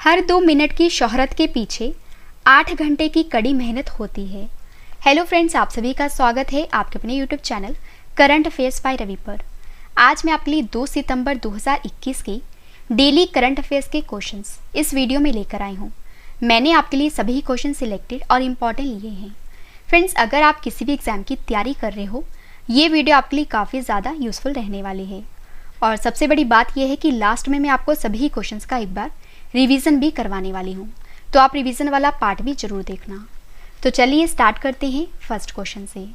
हर 2 minute की शोहरत के पीछे 8 घंटे की कड़ी मेहनत होती है। हेलो फ्रेंड्स, आप सभी का स्वागत है आपके अपने YouTube channel current affairs by Ravi पर। आज मैं आपके लिए 2 सितंबर 2021 की डेली करंट अफेयर्स के क्वेश्चंस इस वीडियो में लेकर आई हूँ। मैंने आपके लिए सभी क्वेश्चन सिलेक्टेड और इम्पॉर्टेंट लिए हैं। फ्रेंड्स, अगर आप किसी भी एग्जाम की तैयारी कर रहे हो, ये वीडियो आपके लिए काफ़ी ज़्यादा यूजफुल रहने वाली है। और सबसे बड़ी बात यह है कि लास्ट में मैं आपको सभी क्वेश्चंस का एक बार रिवीजन भी करवाने वाली हूँ, तो आप रिवीजन वाला पार्ट भी जरूर देखना। तो चलिए स्टार्ट करते हैं फर्स्ट क्वेश्चन से।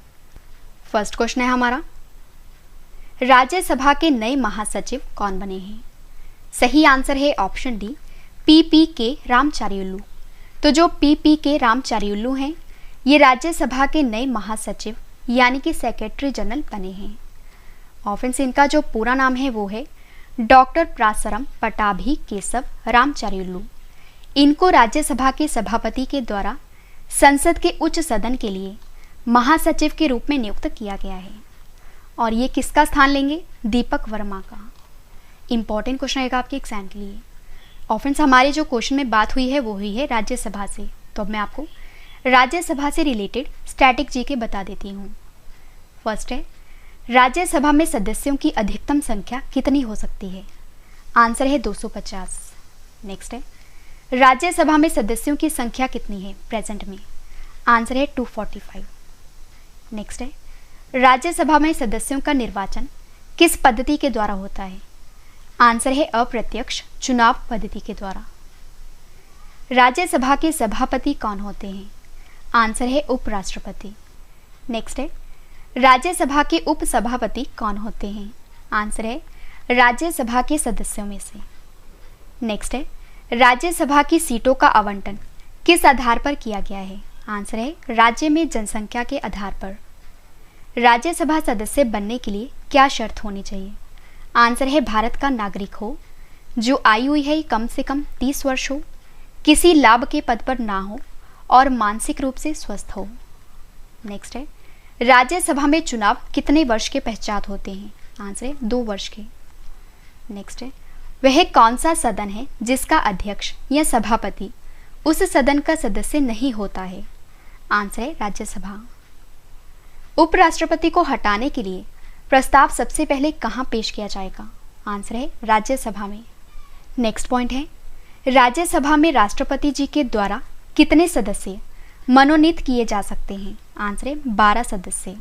फर्स्ट क्वेश्चन है हमारा, राज्यसभा के नए महासचिव कौन बने हैं? सही आंसर है ऑप्शन डी, पी के रामचारियुल्लू। तो जो पी के रामचारियुल्लू हैं, ये राज्यसभा के नए महासचिव यानी कि सेक्रेटरी जनरल बने हैं। और फ्रेंड्स, इनका जो पूरा नाम है वो है डॉक्टर प्रासरम पटाभी केशव रामचारियुल्लू। इनको राज्यसभा के सभापति के द्वारा संसद के उच्च सदन के लिए महासचिव के रूप में नियुक्त किया गया है। और ये किसका स्थान लेंगे? दीपक वर्मा का। इंपॉर्टेंट क्वेश्चन रहेगा आपके एग्जाम के लिए। और फ्रेंड्स, हमारे जो क्वेश्चन में बात हुई है वो हुई है राज्यसभा से, तो अब मैं आपको राज्यसभा से रिलेटेड स्टैटिक जीके बता देती हूँ। फर्स्ट है, राज्यसभा में सदस्यों की अधिकतम संख्या कितनी हो सकती है? आंसर है 250। नेक्स्ट है, राज्यसभा में सदस्यों की संख्या कितनी है प्रेजेंट में? आंसर है 245। नेक्स्ट है, राज्यसभा में सदस्यों का निर्वाचन किस पद्धति के द्वारा होता है? आंसर है अप्रत्यक्ष चुनाव पद्धति के द्वारा। राज्यसभा के सभापति कौन होते हैं? आंसर है उपराष्ट्रपति। नेक्स्ट है, राज्यसभा के उपसभापति कौन होते हैं? आंसर है राज्यसभा के सदस्यों में से। नेक्स्ट है, राज्यसभा की सीटों का आवंटन किस आधार पर किया गया है? आंसर है राज्य में जनसंख्या के आधार पर। राज्यसभा सदस्य बनने के लिए क्या शर्त होनी चाहिए? आंसर है भारत का नागरिक हो, जो आयु है कम से कम 30 वर्ष हो, किसी लाभ के पद पर ना हो और मानसिक रूप से स्वस्थ हो। नेक्स्ट है, राज्यसभा में चुनाव कितने वर्ष के पश्चात होते हैं? आंसर है 2 वर्ष के। नेक्स्ट है, वह कौन सा सदन है जिसका अध्यक्ष या सभापति उस सदन का सदस्य नहीं होता है? आंसर है राज्यसभा। उपराष्ट्रपति को हटाने के लिए प्रस्ताव सबसे पहले कहाँ पेश किया जाएगा? आंसर है राज्यसभा में। नेक्स्ट पॉइंट है, राज्यसभा में राष्ट्रपति जी के द्वारा कितने सदस्य मनोनीत किए जा सकते हैं? आंसर है 12 सदस्य।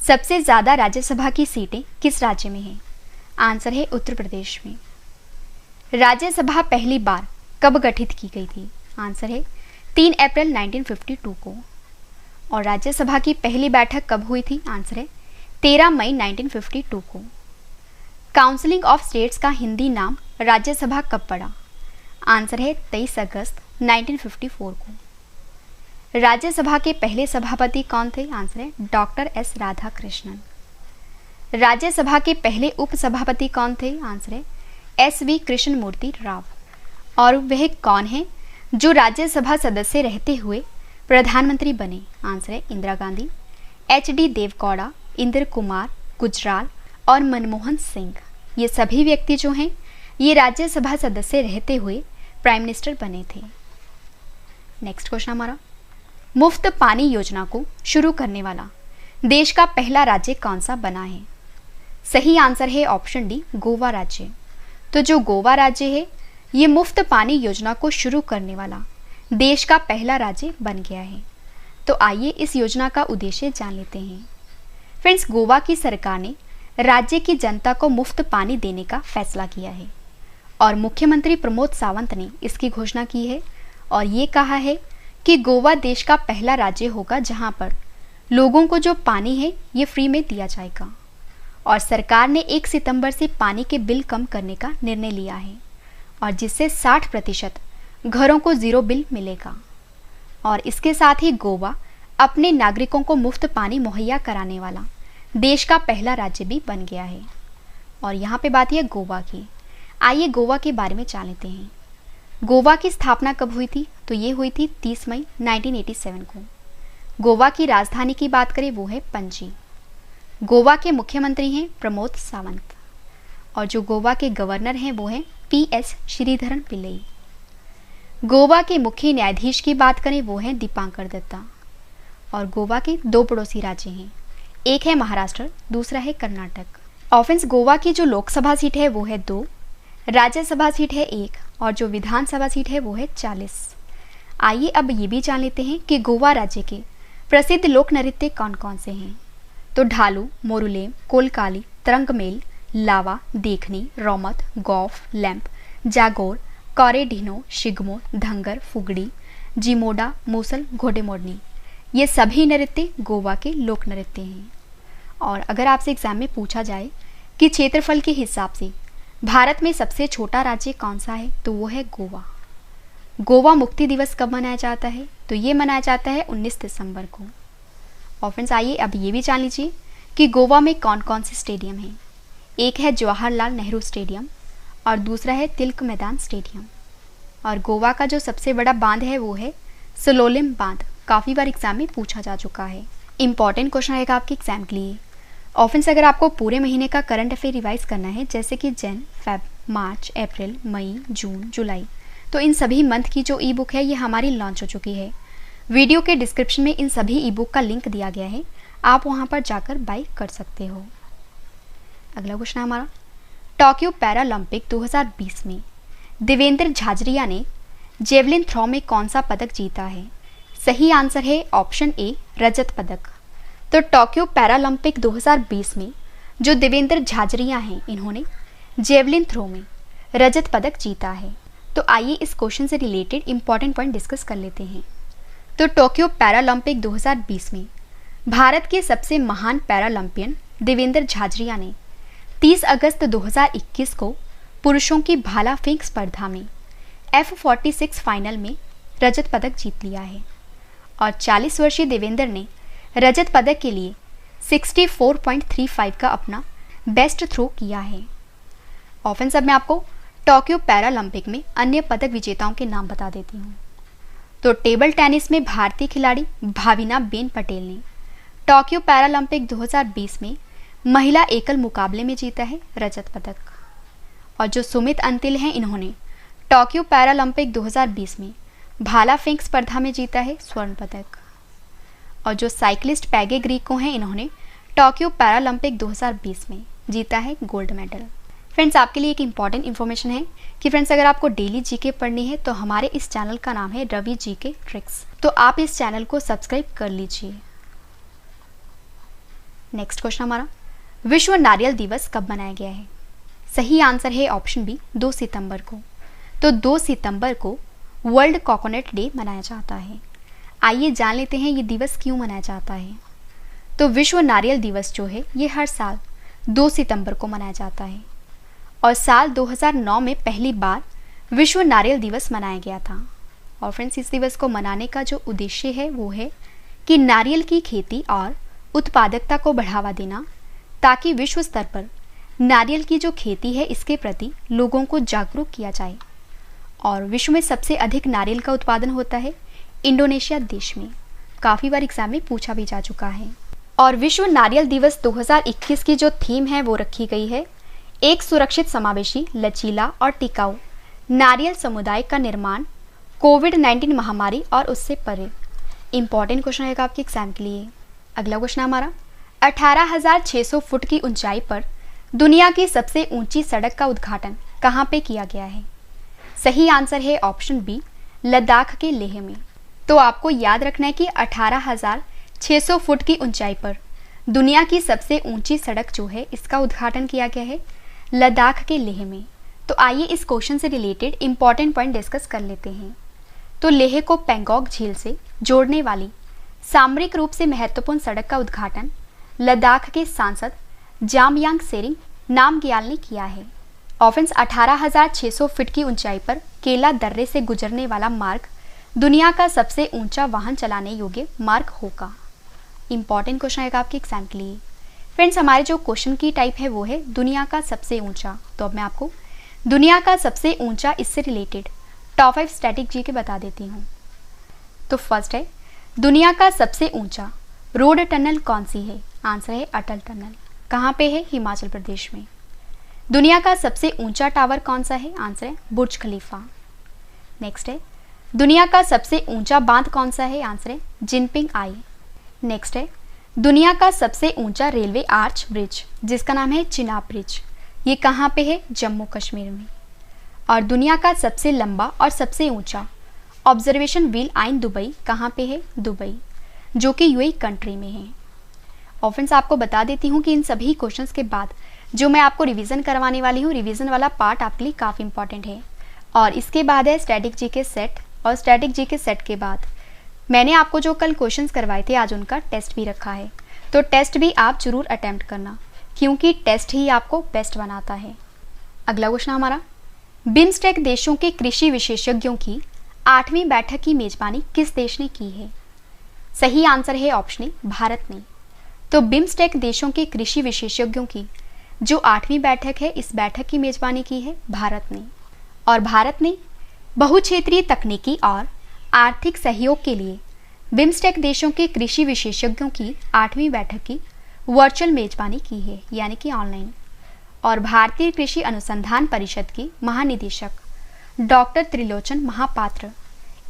सबसे ज्यादा राज्यसभा की सीटें किस राज्य में हैं? आंसर है उत्तर प्रदेश में। राज्यसभा पहली बार कब गठित की गई थी? आंसर है 3 अप्रैल 1952 को। और राज्यसभा की पहली बैठक कब हुई थी? आंसर है 13 मई 1952 को। काउंसिलिंग ऑफ स्टेट्स का हिंदी नाम राज्यसभा कब पड़ा? आंसर है 23 अगस्त 1954 को। राज्यसभा के पहले सभापति कौन थे? आंसर है डॉक्टर एस राधाकृष्णन। राज्यसभा के पहले उपसभापति कौन थे? आंसर है SV कृष्णमूर्ति राव। और वह कौन है जो राज्यसभा सदस्य रहते हुए प्रधानमंत्री बने? आंसर है इंदिरा गांधी, HD देवगौड़ा, इंदिरा कुमार गुजराल और मनमोहन सिंह। ये सभी व्यक्ति जो हैं, ये राज्यसभा सदस्य रहते हुए प्राइम मिनिस्टर बने थे। नेक्स्ट क्वेश्चन हमारा, मुफ्त पानी योजना को शुरू करने वाला देश का पहला राज्य कौन सा बना है? सही आंसर है ऑप्शन डी, गोवा राज्य। तो जो गोवा राज्य है, ये मुफ्त पानी योजना को शुरू करने वाला देश का पहला राज्य बन गया है। तो आइए इस योजना का उद्देश्य जान लेते हैं। फ्रेंड्स, गोवा की सरकार ने राज्य की जनता को मुफ्त पानी देने का फैसला किया है और मुख्यमंत्री प्रमोद सावंत ने इसकी घोषणा की है और ये कहा है कि गोवा देश का पहला राज्य होगा जहां पर लोगों को जो पानी है ये फ्री में दिया जाएगा। और सरकार ने 1 सितंबर से पानी के बिल कम करने का निर्णय लिया है और जिससे 60% घरों को 0 बिल मिलेगा। और इसके साथ ही गोवा अपने नागरिकों को मुफ्त पानी मुहैया कराने वाला देश का पहला राज्य भी बन गया है। और यहाँ पे बात है गोवा की। आइए गोवा के बारे में जान लेते हैं। गोवा की स्थापना कब हुई थी? तो ये हुई थी 30 मई 1987 को। गोवा की राजधानी की बात करें वो है पणजी। गोवा के मुख्यमंत्री हैं प्रमोद सावंत और जो गोवा के गवर्नर हैं वो हैं PS श्रीधरन पिल्लई। गोवा के मुख्य न्यायाधीश की बात करें वो हैं दीपांकर दत्ता। और गोवा के 2 पड़ोसी राज्य हैं, एक है महाराष्ट्र, दूसरा है कर्नाटक। ऑफेंस गोवा की जो लोकसभा सीट है वो है 2, राज्यसभा सीट है 1 और जो विधानसभा सीट है वो है 40। आइए अब ये भी जान लेते हैं कि गोवा राज्य के प्रसिद्ध लोक नृत्य कौन कौन से हैं। तो ढालू, मोरुलेम, कोलकाली, तरंगमेल, लावा, देखनी, रोमत, गौफ, लैंप, जागोर, कौरेढिनो, शिगमो, धंगर, फुगड़ी, जिमोडा, मूसल, घोड़ेमोडनी, ये सभी नृत्य गोवा के लोक नृत्य हैं। और अगर आपसे एग्जाम में पूछा जाए कि क्षेत्रफल के हिसाब से भारत में सबसे छोटा राज्य कौन सा है, तो वो है गोवा। गोवा मुक्ति दिवस कब मनाया जाता है, तो ये मनाया जाता है 19 दिसंबर को। और फ्रेंड्स आइए अब ये भी जान लीजिए कि गोवा में कौन कौन से स्टेडियम हैं। एक है जवाहरलाल नेहरू स्टेडियम और दूसरा है तिलक मैदान स्टेडियम। और गोवा का जो सबसे बड़ा बांध है वो है सलोलिम बांध, काफ़ी बार एग्जाम में पूछा जा चुका है। इंपॉर्टेंट क्वेश्चन रहेगा आपके एग्जाम के लिए। ऑफेंस अगर आपको पूरे महीने का करंट अफेयर रिवाइज करना है, जैसे कि जन, फेब, मार्च, अप्रैल, मई, जून, जुलाई, तो इन सभी मंथ की जो ई बुक है ये हमारी लॉन्च हो चुकी है। वीडियो के डिस्क्रिप्शन में इन सभी ई बुक का लिंक दिया गया है, आप वहाँ पर जाकर बाई कर सकते हो। अगला क्वेश्चन है हमारा, टोक्यो पैरालंपिक 2020 में देवेंद्र झाझरिया ने जेवलिन थ्रो में कौन सा पदक जीता है? सही आंसर है ऑप्शन ए, रजत पदक। तो टोक्यो पैरालंपिक 2020 में जो देवेंद्र झाझरिया हैं, इन्होंने जेवलिन थ्रो में रजत पदक जीता है। तो आइए इस क्वेश्चन से रिलेटेड इंपॉर्टेंट पॉइंट डिस्कस कर लेते हैं। तो टोक्यो पैरालंपिक 2020 में भारत के सबसे महान पैरालंपियन देवेंद्र झाझरिया ने 30 अगस्त 2021 को पुरुषों की भाला फेंक स्पर्धा में F46 फाइनल में रजत पदक जीत लिया है। और 40 वर्षीय देवेंद्र ने रजत पदक के लिए 64.35 का अपना बेस्ट थ्रो किया है। ऑफेंस अब मैं आपको टोक्यो पैरालंपिक में अन्य पदक विजेताओं के नाम बता देती हूँ। तो टेबल टेनिस में भारतीय खिलाड़ी भाविना बेन पटेल ने टोक्यो पैरालंपिक 2020 में महिला एकल मुकाबले में जीता है रजत पदक। और जो सुमित अंतिल हैं, इन्होंने टोक्यो पैरालंपिक 2020 में भाला फेंक स्पर्धा में जीता है स्वर्ण पदक। और जो साइक्लिस्ट पैगे ग्रीको हैं, इन्होंने टोक्यो पैरालंपिक 2020 में जीता है गोल्ड मेडल। फ्रेंड्स आपके लिए एक इंपॉर्टेंट इन्फॉर्मेशन है कि फ्रेंड्स अगर आपको डेली जीके पढ़नी है तो हमारे इस चैनल का नाम है रवि जीके ट्रिक्स, तो आप इस चैनल को सब्सक्राइब कर लीजिए। नेक्स्ट क्वेश्चन हमारा, विश्व नारियल दिवस कब मनाया गया है? सही आंसर है ऑप्शन बी, 2 सितंबर को। तो 2 सितंबर को वर्ल्ड कोकोनट डे मनाया जाता है। आइए जान लेते हैं ये दिवस क्यों मनाया जाता है। तो विश्व नारियल दिवस जो है ये हर साल 2 सितंबर को मनाया जाता है और साल 2009 में पहली बार विश्व नारियल दिवस मनाया गया था। और फ्रेंड्स इस दिवस को मनाने का जो उद्देश्य है वो है कि नारियल की खेती और उत्पादकता को बढ़ावा देना, ताकि विश्व स्तर पर नारियल की जो खेती है इसके प्रति लोगों को जागरूक किया जाए। और विश्व में सबसे अधिक नारियल का उत्पादन होता है इंडोनेशिया देश में, काफ़ी बार एग्जाम में पूछा भी जा चुका है। और विश्व नारियल दिवस 2021 की जो थीम है वो रखी गई है, एक सुरक्षित, समावेशी, लचीला और टिकाऊ नारियल समुदाय का निर्माण कोविड-19 महामारी और उससे परे। इंपॉर्टेंट क्वेश्चन रहेगा आपके एग्जाम के लिए। अगला क्वेश्चन हमारा, 18,600 फुट की ऊंचाई पर दुनिया की सबसे ऊंची सड़क का उद्घाटन कहाँ पे किया गया है? सही आंसर है ऑप्शन बी, लद्दाख के लेह में। तो आपको याद रखना है कि 18,600 फुट की ऊंचाई पर दुनिया की सबसे ऊंची सड़क जो है इसका उद्घाटन किया गया है लद्दाख के लेह में। तो आइए इस क्वेश्चन से रिलेटेड इंपॉर्टेंट पॉइंट डिस्कस कर लेते हैं। तो लेह को पेंगोंग झील से जोड़ने वाली सामरिक रूप से महत्वपूर्ण सड़क का उद्घाटन लद्दाख के सांसद जामयांग सेरिंग नामग्याल ने किया है। ऑफेंस 18,600 फीट की ऊंचाई पर केला दर्रे से गुजरने वाला मार्ग दुनिया का सबसे ऊंचा वाहन चलाने योग्य मार्ग होगा। इंपॉर्टेंट क्वेश्चन आएगा आपके एग्जाम के लिए। फ्रेंड्स हमारे जो क्वेश्चन की टाइप है वो है दुनिया का सबसे ऊंचा। तो अब मैं आपको दुनिया का सबसे ऊंचा इससे रिलेटेड टॉप 5 स्टैटिक जी के बता देती हूँ। तो फर्स्ट है, दुनिया का सबसे ऊंचा रोड टनल कौन सी है? आंसर है अटल टनल। कहाँ पे है? हिमाचल प्रदेश में। दुनिया का सबसे ऊंचा टावर कौन सा है? आंसर है बुर्ज खलीफा। नेक्स्ट है, दुनिया का सबसे ऊंचा बांध कौन सा है? आंसर है जिनपिंग आई। नेक्स्ट है दुनिया का सबसे ऊंचा रेलवे आर्च ब्रिज जिसका नाम है चिनाब ब्रिज, ये कहाँ पे है? जम्मू कश्मीर में। और दुनिया का सबसे लंबा और सबसे ऊंचा ऑब्जर्वेशन व्हील आइन दुबई कहाँ पे है? दुबई, जो कि यूएई कंट्री में है। और फ्रेंड्स आपको बता देती हूँ कि इन सभी क्वेश्चंस के बाद जो मैं आपको रिवीजन करवाने वाली हूँ, रिवीजन वाला पार्ट आपके लिए काफ़ी इंपॉर्टेंट है। और इसके बाद है स्टैटिक जीके सेट, और स्टैटिक जीके सेट के बाद मैंने आपको जो कल क्वेश्चंस करवाए थे आज उनका टेस्ट भी रखा है, तो टेस्ट भी आप जरूर अटेम्प्ट करना क्योंकि टेस्ट ही आपको बेस्ट बनाता है। अगला क्वेश्चन हमारा, बिम्स्टेक देशों के कृषि विशेषज्ञों की 8वीं बैठक की मेजबानी किस देश ने की है? सही आंसर है ऑप्शन ए भारत ने। तो बिम्स्टेक देशों के कृषि विशेषज्ञों की जो 8वीं बैठक है, इस बैठक की मेजबानी की है भारत ने। और भारत ने बहुक्षेत्रीय तकनीकी और आर्थिक सहयोग के लिए बिम्स्टेक देशों के कृषि विशेषज्ञों की 8वीं बैठक की वर्चुअल मेजबानी की है, यानी कि ऑनलाइन। और भारतीय कृषि अनुसंधान परिषद की महानिदेशक डॉक्टर त्रिलोचन महापात्र,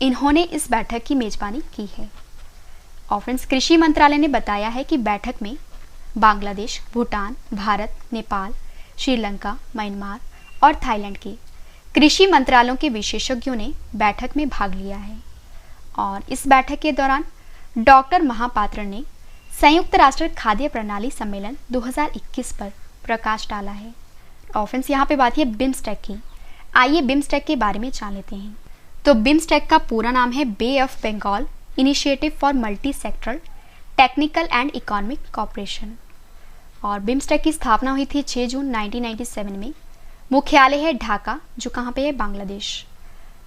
इन्होंने इस बैठक की मेजबानी की है। और फ्रेंड्स कृषि मंत्रालय ने बताया है कि बैठक में बांग्लादेश, भूटान, भारत, नेपाल, श्रीलंका, म्यांमार और थाईलैंड के कृषि मंत्रालयों के विशेषज्ञों ने बैठक में भाग लिया है। और इस बैठक के दौरान डॉक्टर महापात्र ने संयुक्त राष्ट्र खाद्य प्रणाली सम्मेलन 2021 पर प्रकाश डाला है। और फ्रेंड्स यहाँ पे बात है बिम्स्टेक की। आइए बिम्स्टेक के बारे में जान लेते हैं। तो बिम्स्टेक का पूरा नाम है Bay of Bengal initiative for multi sectoral technical and economic cooperation. और बिम्स्टेक की स्थापना हुई थी 6 जून 1997 में। मुख्यालय है ढाका, जो कहाँ पे है? बांग्लादेश।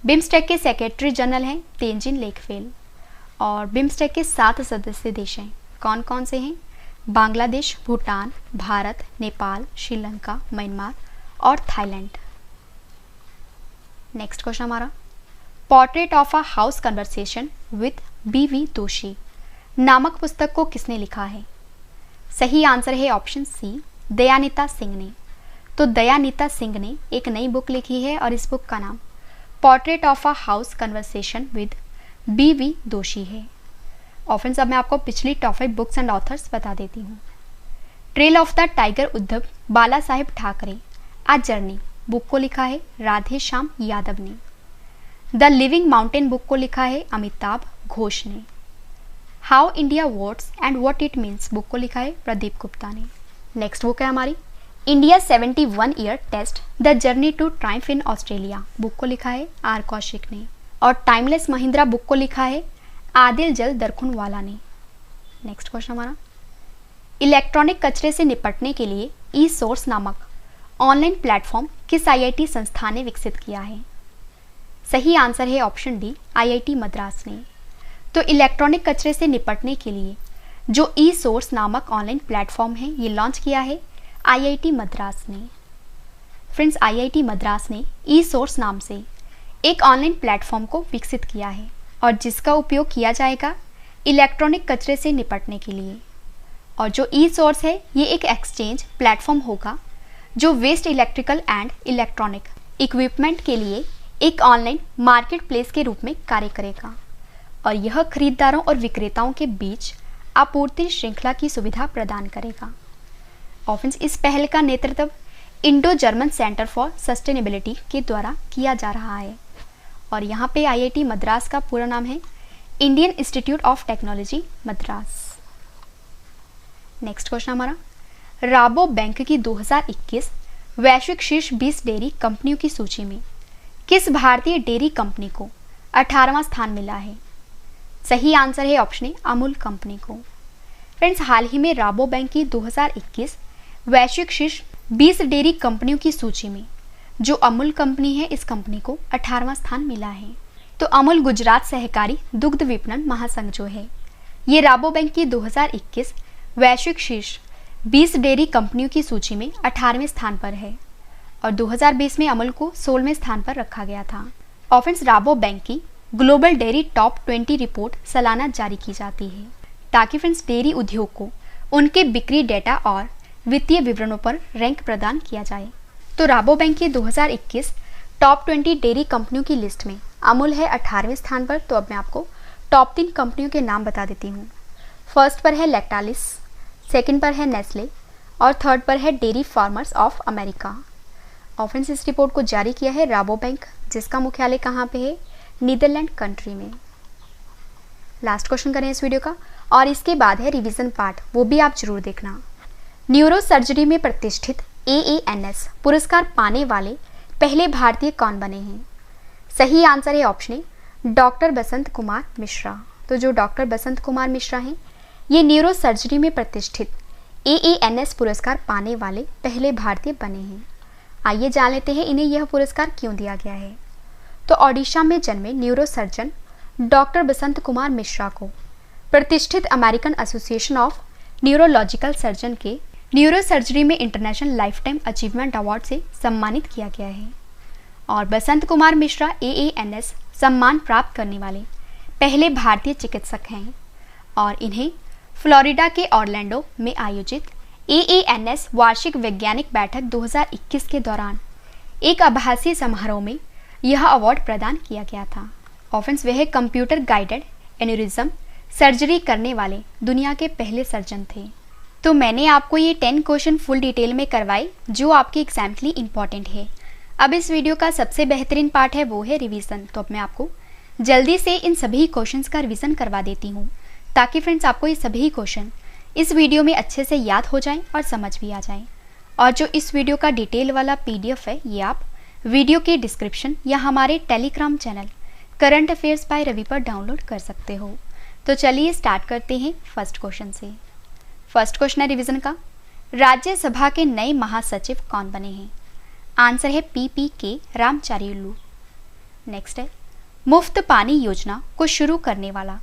बिम्स्टेक के सेक्रेटरी जनरल हैं तेंजिन लेकफेल। और बिम्स्टेक के 7 सदस्य देश हैं, कौन कौन से हैं? बांग्लादेश, भूटान, भारत, नेपाल, श्रीलंका, म्यांमार और थाईलैंड। नेक्स्ट क्वेश्चन हमारा, portrait of a house conversation with B V. Doshi नामक पुस्तक को किसने लिखा है? सही आंसर है ऑप्शन सी दयानिता सिंह ने। तो दयानिता सिंह ने एक नई बुक लिखी है और इस बुक का नाम portrait of a house conversation with B V. Doshi है। और फ्रेंड्स अब मैं आपको पिछली टॉप 5 बुक्स एंड ऑथर्स बता देती हूँ। Trail of the tiger Uddhav Bala Saheb Thackeray a journey book को लिखा है राधे श्याम यादव ने। द लिविंग माउंटेन बुक को लिखा है अमिताभ घोष ने। How India votes and what it means book को लिखा है प्रदीप गुप्ता ने। नेक्स्ट बुक है हमारी India 71 year test the journey to triumph in Australia book को लिखा है आर कौशिक ने। और टाइमलेस महिंद्रा बुक को लिखा है आदिल जल दरखुनवाला ने। नेक्स्ट क्वेश्चन हमारा, इलेक्ट्रॉनिक कचरे से निपटने के लिए ई सोर्स नामक ऑनलाइन प्लेटफॉर्म किस आईआईटी संस्थान ने विकसित किया है? सही आंसर है ऑप्शन डी आईआईटी मद्रास ने। तो इलेक्ट्रॉनिक कचरे से निपटने के लिए जो ई सोर्स नामक ऑनलाइन प्लेटफॉर्म है, ये लॉन्च किया है आईआईटी मद्रास ने। फ्रेंड्स आईआईटी मद्रास ने ई सोर्स नाम से एक ऑनलाइन प्लेटफॉर्म को विकसित किया है और जिसका उपयोग किया जाएगा इलेक्ट्रॉनिक कचरे से निपटने के लिए। और जो ई सोर्स है ये एक एक्सचेंज प्लेटफॉर्म होगा जो waste electrical and electronic equipment के लिए एक ऑनलाइन मार्केट प्लेस के रूप में कार्य करेगा। और यह खरीदारों और विक्रेताओं के बीच आपूर्ति श्रृंखला की सुविधा प्रदान करेगा। और फ्रेंड्स इस पहल का नेतृत्व Indo German centre for sustainability के द्वारा किया जा रहा है। और यहाँ पे आईआईटी मद्रास का पूरा नाम है Indian institute of technology Madras. Next question हमारा, राबो बैंक की 2021 वैश्विक शीर्ष 20 डेयरी कंपनियों की सूची में किस भारतीय डेयरी कंपनी को 18वां स्थान मिला है? सही आंसर है ऑप्शन ए अमूल कंपनी को। फ्रेंड्स हाल ही में राबो बैंक की 2021 वैश्विक शीर्ष 20 डेयरी कंपनियों की सूची में जो अमूल कंपनी है, इस कंपनी को 18वां स्थान मिला है। तो अमूल गुजरात सहकारी दुग्ध विपणन महासंघ जो है, ये राबो बैंक की 2021 वैश्विक शीर्ष 20 डेयरी कंपनियों की सूची में 18वें स्थान पर है और 2020 में अमूल को 16वें स्थान पर रखा गया था। और फ्रेंड्स राबो बैंक की ग्लोबल डेयरी टॉप 20 रिपोर्ट सालाना जारी की जाती है ताकि फ्रेंड्स डेयरी उद्योग को उनके बिक्री डेटा और वित्तीय विवरणों पर रैंक प्रदान किया जाए। तो राबो बैंक की 2021 टॉप 20 डेयरी कंपनियों की लिस्ट में अमूल है 18वें स्थान पर। तो अब मैं आपको टॉप 3 कंपनियों के नाम बता देती हूँ। फर्स्ट पर है लैक्टालिस, सेकंड पर है नेस्ले और थर्ड पर है डेयरी फार्मर्स ऑफ अमेरिका। और फ्रेंड्स इस रिपोर्ट को जारी किया है राबोबैंक, जिसका मुख्यालय कहाँ पे है? नीदरलैंड कंट्री में। लास्ट क्वेश्चन करें इस वीडियो का और इसके बाद है रिवीजन पार्ट, वो भी आप जरूर देखना। न्यूरो सर्जरी में प्रतिष्ठित AANS पुरस्कार पाने वाले पहले भारतीय कौन बने हैं? सही आंसर है option A, doctor Basant Kumar Mishra. तो जो डॉक्टर बसंत कुमार मिश्रा हैं, ये न्यूरो सर्जरी में प्रतिष्ठित AANS पुरस्कार पाने वाले पहले भारतीय बने हैं। आइए जान लेते हैं इन्हें यह पुरस्कार क्यों दिया गया है। तो ओडिशा में जन्मे neuro surgeon doctor Basant Kumar Mishra को प्रतिष्ठित American association of neurological surgeon के न्यूरो सर्जरी में international life time achievement award से सम्मानित किया गया है। और बसंत कुमार मिश्रा AANS सम्मान प्राप्त करने वाले पहले भारतीय चिकित्सक हैं और इन्हें फ्लोरिडा के ऑरलैंडो में आयोजित AANS वार्षिक वैज्ञानिक बैठक 2021 के दौरान एक आभासी समारोह में यह अवार्ड प्रदान किया गया था। और फ्रेंड्स वह कंप्यूटर गाइडेड एन्यूरिज्म सर्जरी करने वाले दुनिया के पहले सर्जन थे। तो मैंने आपको ये 10 क्वेश्चन फुल डिटेल में करवाए जो आपके एग्जाम के लिए इंपॉर्टेंट है। अब इस वीडियो का सबसे बेहतरीन पार्ट है वो है रिवीजन। तो अब मैं आपको जल्दी से इन सभी क्वेश्चंस का रिवीजन करवा देती हूँ ताकि फ्रेंड्स आपको ये सभी क्वेश्चन इस वीडियो में अच्छे से याद हो जाएं और समझ भी आ जाएं। और जो इस वीडियो का डिटेल वाला PDF है ये आप वीडियो के डिस्क्रिप्शन या हमारे Telegram channel current affairs by Ravi पर डाउनलोड कर सकते हो। तो चलिए स्टार्ट करते हैं फर्स्ट क्वेश्चन से। फर्स्ट क्वेश्चन है रिवीजन का, राज्यसभा के नए महासचिव कौन बने हैं? आंसर है PPK रामचारिलू। नेक्स्ट है, मुफ्त पानी योजना को शुरू करने वाला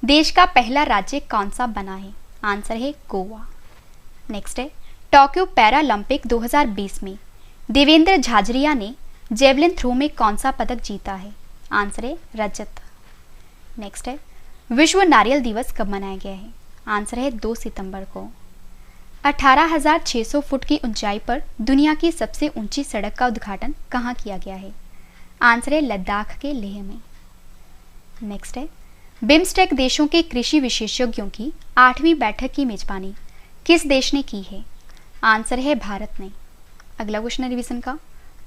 देश का पहला राज्य कौन सा बना है? आंसर है गोवा। नेक्स्ट है, टोक्यो पैरालंपिक 2020 में देवेंद्र झाझरिया ने जेवलिन थ्रो में कौन सा पदक जीता है? आंसर है रजत। नेक्स्ट है, विश्व नारियल दिवस कब मनाया गया है? आंसर है 2 सितंबर को। 18,600 फुट की ऊंचाई पर दुनिया की सबसे ऊंची सड़क का उद्घाटन कहाँ किया गया है? आंसर है लद्दाख के लेह में। नेक्स्ट है, बिम्स्टेक देशों के कृषि विशेषज्ञों की 8वीं बैठक की मेजबानी किस देश ने की है? आंसर है भारत ने। अगला क्वेश्चन है रिवीजन का,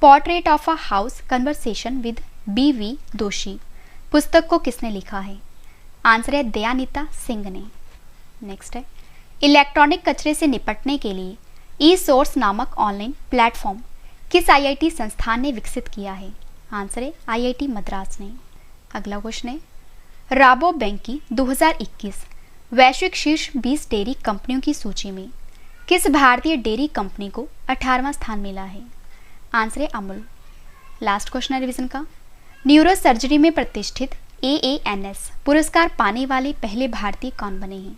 portrait of a house conversation with BV दोषी पुस्तक को किसने लिखा है? आंसर है दयानिता सिंह ने। नेक्स्ट है, इलेक्ट्रॉनिक कचरे से निपटने के लिए ई-सोर्स नामक ऑनलाइन प्लेटफॉर्म किस IIT संस्थान ने विकसित किया है? आंसर है IIT मद्रास ने। अगला क्वेश्चन है, राबोबैंक की 2021 वैश्विक शीर्ष 20 डेयरी कंपनियों की सूची में किस भारतीय डेयरी कंपनी को 18वां स्थान मिला है? आंसर है अमूल। लास्ट क्वेश्चन है रिवीजन का, न्यूरो सर्जरी में प्रतिष्ठित AANS पुरस्कार पाने वाले पहले भारतीय कौन बने हैं?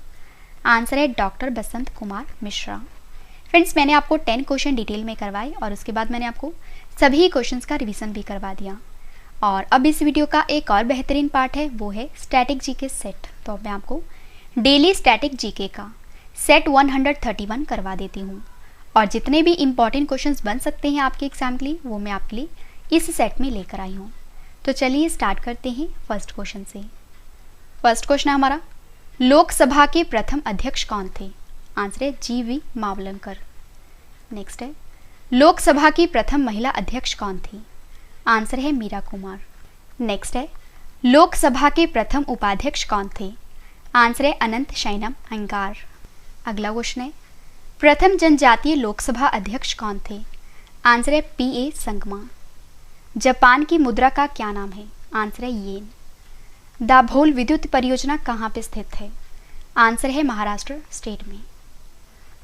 आंसर है डॉक्टर बसंत कुमार मिश्रा। फ्रेंड्स मैंने आपको 10 क्वेश्चन डिटेल में करवाए और उसके बाद मैंने आपको सभी क्वेश्चंस का रिवीजन भी करवा दिया। और अब इस वीडियो का एक और बेहतरीन पार्ट है वो है स्टैटिक जीके सेट। तो अब मैं आपको डेली स्टैटिक जीके का सेट 131 करवा देती हूँ और जितने भी इंपॉर्टेंट क्वेश्चंस बन सकते हैं आपके एग्जाम के लिए वो मैं आपके लिए इस सेट में लेकर आई हूँ। तो चलिए स्टार्ट करते हैं फर्स्ट क्वेश्चन से। फर्स्ट क्वेश्चन है हमारा, लोकसभा के प्रथम अध्यक्ष कौन थे? आंसर है GV मावलंकर। नेक्स्ट है, लोकसभा की प्रथम महिला अध्यक्ष कौन थी? आंसर है मीरा कुमार। नेक्स्ट है, लोकसभा के प्रथम उपाध्यक्ष कौन थे? आंसर है अनंत शयनम अयंगार। अगला क्वेश्चन है, प्रथम जनजातीय लोकसभा अध्यक्ष कौन थे? आंसर है PA संगमा। जापान की मुद्रा का क्या नाम है? आंसर है येन। दाभोल विद्युत परियोजना कहाँ पे स्थित है? आंसर है महाराष्ट्र स्टेट में।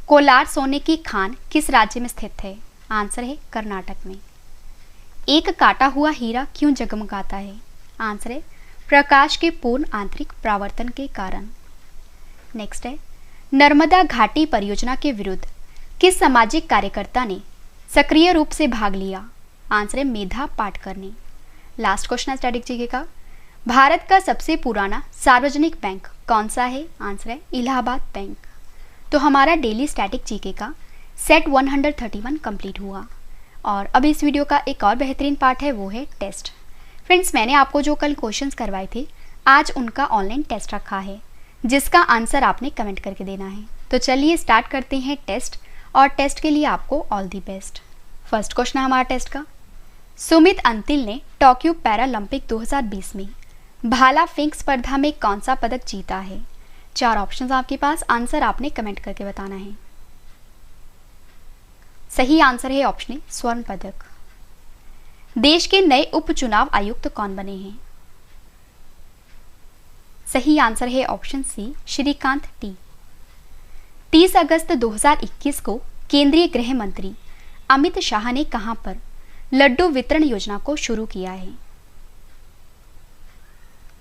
कोलार सोने की खान किस राज्य में स्थित है? आंसर है कर्नाटक में। एक काटा हुआ हीरा क्यों जगमगाता है? आंसर है प्रकाश के पूर्ण आंतरिक परावर्तन के कारण। नेक्स्ट है, नर्मदा घाटी परियोजना के विरुद्ध किस सामाजिक कार्यकर्ता ने सक्रिय रूप से भाग लिया? आंसर है मेधा पाटकर ने। लास्ट क्वेश्चन है स्टैटिक जीके का, भारत का सबसे पुराना सार्वजनिक बैंक कौन सा है? आंसर है इलाहाबाद बैंक। तो हमारा डेली स्टैटिक जीके का सेट 131 कंप्लीट हुआ और अब इस वीडियो का एक और बेहतरीन पार्ट है वो है टेस्ट। फ्रेंड्स, मैंने आपको जो कल क्वेश्चंस करवाए थे, आज उनका ऑनलाइन टेस्ट रखा है, जिसका आंसर आपने कमेंट करके देना है। तो चलिए स्टार्ट करते हैं टेस्ट, और टेस्ट के लिए आपको all the best. First question है हमारा टेस्ट का। सुमित अंतिल ने टोक्यो पैरालंपिक 2020 में भाला फेंक स्पर्धा में कौन सा पदक जीता है? 4 ऑप्शंस आपके पास, आंसर आपने कमेंट करके बताना है। सही आंसर है ऑप्शन ए, स्वर्ण पदक। देश के नए उपचुनाव आयुक्त कौन बने हैं? सही आंसर है ऑप्शन सी, श्रीकांत टी। 30 अगस्त 2021 को केंद्रीय गृह मंत्री अमित शाह ने कहां पर लड्डू वितरण योजना को शुरू किया है?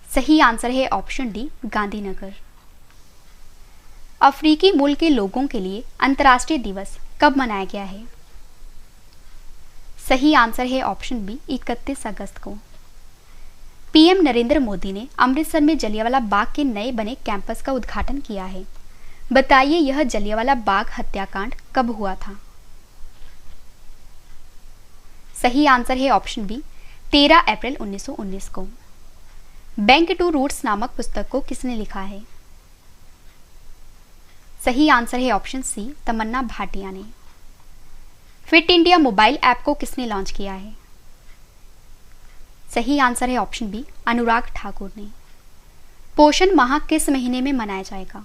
सही आंसर है ऑप्शन डी, गांधीनगर। अफ्रीकी मूल के लोगों के लिए अंतर्राष्ट्रीय दिवस कब मनाया गया है? सही आंसर है ऑप्शन बी, 31 अगस्त को। पीएम नरेंद्र मोदी ने अमृतसर में जलियांवाला बाग के नए बने कैंपस का उद्घाटन किया है। बताइए यह जलियांवाला बाग हत्याकांड कब हुआ था? सही आंसर है ऑप्शन बी, 13 अप्रैल 1919 को। बैंक टू रूट्स नामक पुस्तक को किसने लिखा है? सही आंसर है ऑप्शन सी, तमन्ना भाटिया ने। फिट इंडिया मोबाइल ऐप को किसने लॉन्च किया है? सही आंसर है ऑप्शन बी, अनुराग ठाकुर ने। पोषण माह किस महीने में मनाया जाएगा?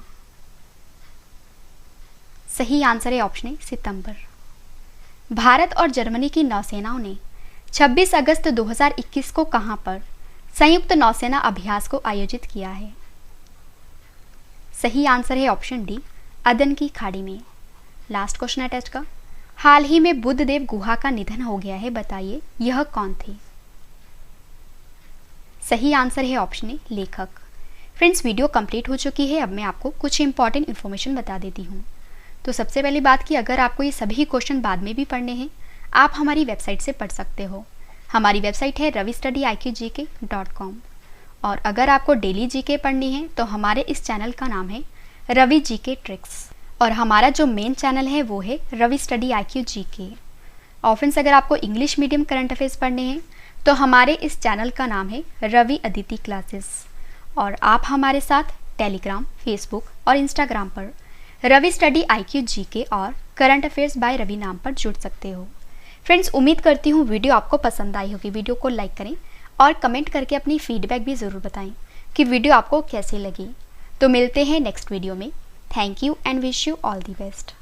सही आंसर है ऑप्शन ए, सितंबर। भारत और जर्मनी की नौसेनाओं ने 26 अगस्त 2021 को कहां पर संयुक्त नौसेना अभ्यास को आयोजित किया है? सही आंसर है ऑप्शन डी, अदन की खाड़ी में। लास्ट क्वेश्चन है टेस्ट का। हाल ही में बुद्धदेव गुहा का निधन हो गया है, बताइए यह कौन थे? सही आंसर है ऑप्शन ए, लेखक। फ्रेंड्स, वीडियो कंप्लीट हो चुकी है। अब मैं आपको कुछ इंपॉर्टेंट इन्फॉर्मेशन बता देती हूँ। तो सबसे पहली बात कि अगर आपको ये सभी क्वेश्चन बाद में भी पढ़ने हैं, आप हमारी वेबसाइट से पढ़ सकते हो। हमारी वेबसाइट है ravistudy.iqgk.com। और अगर आपको डेली जीके पढ़नी है तो हमारे इस चैनल का नाम है रवि जीके ट्रिक्स, और हमारा जो मेन चैनल है वो है रवि स्टडी IQ GK। और फ्रेंड्स, अगर आपको इंग्लिश मीडियम करंट अफेयर्स पढ़ने हैं तो हमारे इस चैनल का नाम है रवि अदिति क्लासेस, और आप हमारे साथ टेलीग्राम, फेसबुक और इंस्टाग्राम पर रवि स्टडी IQ GK और करंट अफेयर्स बाय रवि नाम पर जुड़ सकते हो। फ्रेंड्स, उम्मीद करती हूँ वीडियो आपको पसंद आई होगी। वीडियो को लाइक करें और कमेंट करके अपनी फीडबैक भी ज़रूर बताएं कि वीडियो आपको कैसी लगी। तो मिलते हैं नेक्स्ट वीडियो में। Thank you and wish you all the best.